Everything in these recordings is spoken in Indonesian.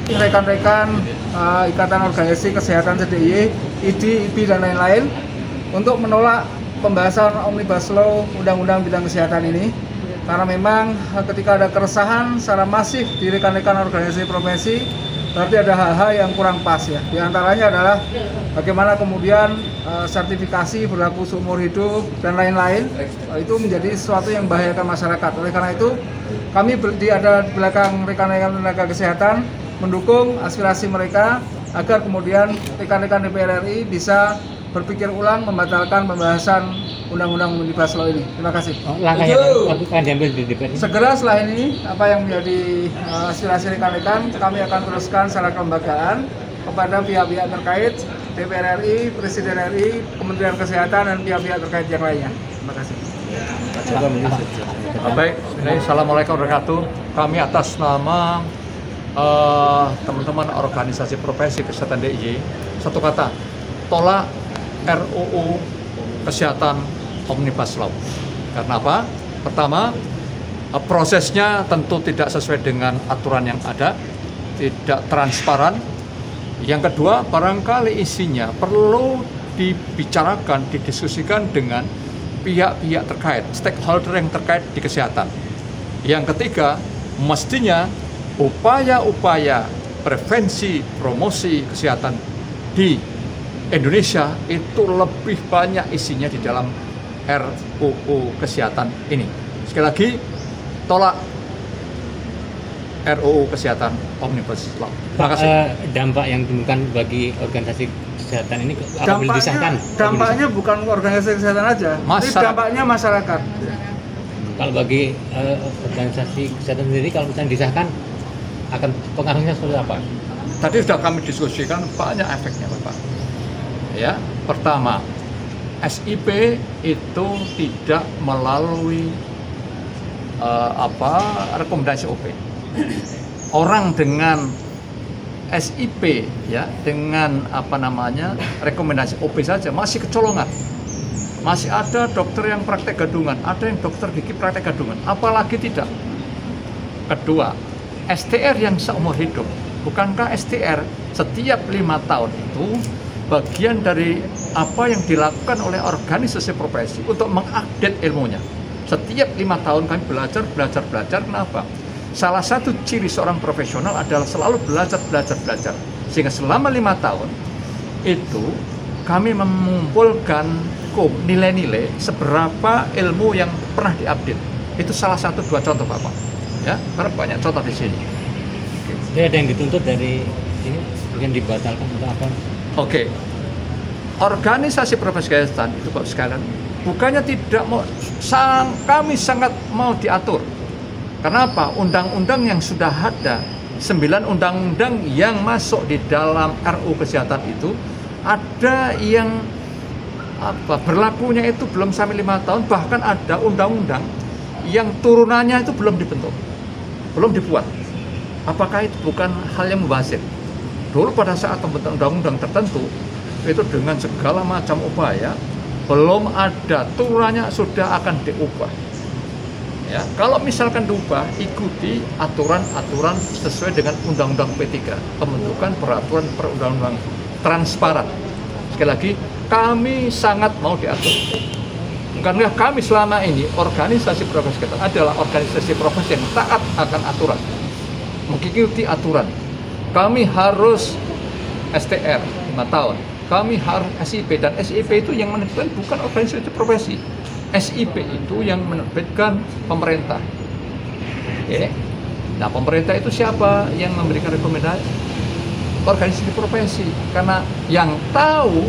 rekan-rekan Ikatan Organisasi Kesehatan CDIY, IDI, IPI, dan lain-lain untuk menolak pembahasan Omnibus Law Undang-Undang Bidang Kesehatan ini, karena memang ketika ada keresahan secara masif di rekan-rekan organisasi profesi, berarti ada hal-hal yang kurang pas ya. Di antaranya adalah bagaimana kemudian sertifikasi berlaku seumur hidup dan lain-lain, itu menjadi sesuatu yang membahayakan masyarakat. Oleh karena itu, kami ada di belakang rekan-rekan tenaga kesehatan mendukung aspirasi mereka agar kemudian rekan-rekan DPR RI bisa berpikir ulang membatalkan pembahasan Undang-Undang Omnibus Law ini. Terima kasih. Langkahnya akan diambil di DPR. Segera setelah ini, apa yang menjadi aspirasi rekan-rekan, kami akan teruskan secara kelembagaan kepada pihak-pihak terkait, DPR RI, Presiden RI, Kementerian Kesehatan, dan pihak-pihak terkait yang lainnya. Terima kasih. Baik, Assalamualaikum warahmatullahi wabarakatuh. Kami atas nama teman-teman organisasi profesi kesehatan DIY, satu kata, tolak RUU Kesehatan Omnibus Law. Karena apa? Pertama, prosesnya tentu tidak sesuai dengan aturan yang ada, tidak transparan. Yang kedua, barangkali isinya perlu dibicarakan, didiskusikan dengan pihak-pihak terkait, stakeholder yang terkait di kesehatan. Yang ketiga, mestinya upaya-upaya prevensi, promosi kesehatan di Indonesia itu lebih banyak isinya di dalam RUU Kesehatan ini. Sekali lagi, tolak RUU Kesehatan Omnibus Law. Terima kasih. Dampak yang ditimbulkan bagi organisasi kesehatan ini apabila disahkan? Dampaknya bukan organisasi kesehatan aja, tapi dampaknya masyarakat. Kalau bagi organisasi kesehatan sendiri, kalau misalnya disahkan, akan pengaruhnya seperti apa? Tadi sudah kami diskusikan banyak efeknya, Bapak. Ya, pertama, SIP itu tidak melalui rekomendasi OP. Orang dengan SIP ya, dengan rekomendasi OP saja masih kecolongan. Masih ada dokter yang praktek gadungan, ada yang dokter gigi praktek gadungan, apalagi tidak. Kedua, STR yang seumur hidup. Bukankah STR setiap 5 tahun itu bagian dari apa yang dilakukan oleh organisasi profesi untuk mengupdate ilmunya. Setiap 5 tahun kami belajar. Kenapa? Salah satu ciri seorang profesional adalah selalu belajar. Sehingga selama 5 tahun itu kami mengumpulkan nilai-nilai seberapa ilmu yang pernah diupdate. Itu salah satu 2 contoh, Bapak. Ya, karena banyak contoh di sini. Jadi ada yang dituntut dari ini, mungkin dibatalkan atau apa? Oke, organisasi profesi kesehatan itu Bapak sekalian, bukannya tidak mau, kami sangat mau diatur. Kenapa? Undang-undang yang sudah ada, 9 undang-undang yang masuk di dalam RUU Kesehatan itu, ada yang berlakunya itu belum sampai 5 tahun, bahkan ada undang-undang yang turunannya itu belum dibentuk, belum dibuat. Apakah itu bukan hal yang mubazir? Dulu pada saat pembentukan undang-undang tertentu, itu dengan segala macam upaya, belum ada turunannya sudah akan diubah. Ya, kalau misalkan diubah, ikuti aturan-aturan sesuai dengan Undang-Undang P3, pembentukan peraturan perundang-undang transparan. Sekali lagi, kami sangat mau diatur. Karena kami selama ini, organisasi profesi kita adalah organisasi profesi yang taat akan aturan, mengikuti aturan. Kami harus STR 5 tahun, kami harus SIP, dan SIP itu yang menerbitkan bukan organisasi profesi. SIP itu yang menerbitkan pemerintah. Oke. Nah, pemerintah itu siapa yang memberikan rekomendasi? Organisasi profesi. Karena yang tahu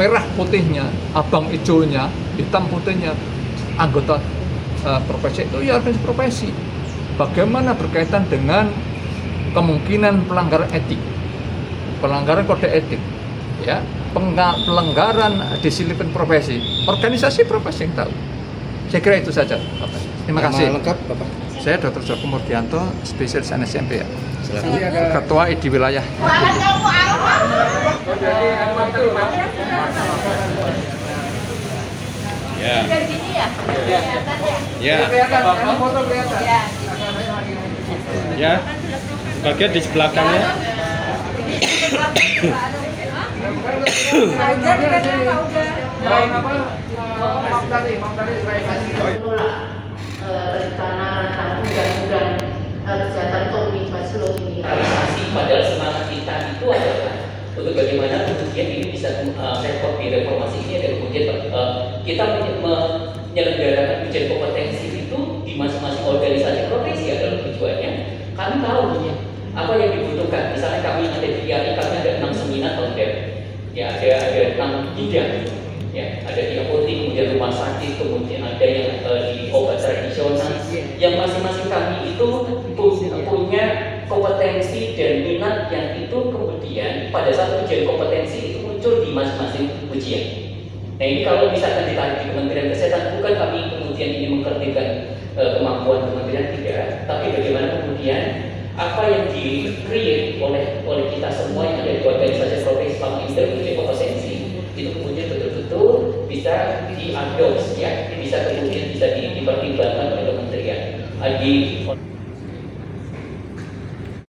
merah putihnya, abang hijaunya, hitam putihnya anggota profesi itu ya organisasi profesi. Bagaimana berkaitan dengan kemungkinan pelanggaran etik, pelanggaran kode etik, ya, pelanggaran disiplin profesi, organisasi profesi yang tahu. Saya kira itu saja, Bapak. Terima kasih. Nama lengkap, Bapak? Saya Dr. Joko Murdianto, spesialis NSMP ya. Silakan. Ketua di wilayah. Ya. Ya. Ya. Kelihatan, foto kelihatan. ya. Bagian di sebelah kanan. Rencana undang-undang kesehatan komunitas Baslo ini. Padahal semangat kita itu adalah untuk bagaimana kemudian ini bisa sektor reformasi ini ada kemudian kita menyelenggarakan ujian kompetensi itu di masing-masing organisasi profesi adalah tujuannya. Kami tahu apa yang dibutuhkan. Misalnya kami ada di IAI, kami ada 6 seminar tahun ya ada 6 bidang. Ya, ada di apotek, kemudian rumah sakit, kemudian ada yang di obat tradisional, yang masing-masing kami itu punya kompetensi dan minat yang itu kemudian pada saat ujian kompetensi itu muncul di masing-masing ujian. Nah ini kalau misalkan ditarik di Kementerian Kesehatan, bukan kami kemudian ini mengkerdilkan kemampuan kementerian, tidak, tapi bagaimana kemudian apa yang di-create oleh kita semua yang ada di organisasi profesi selama ini dari ujian kompetensi itu kemudian betul-betul bisa diadopsi, ya, bisa kemudian bisa dipertimbangkan oleh kementerian.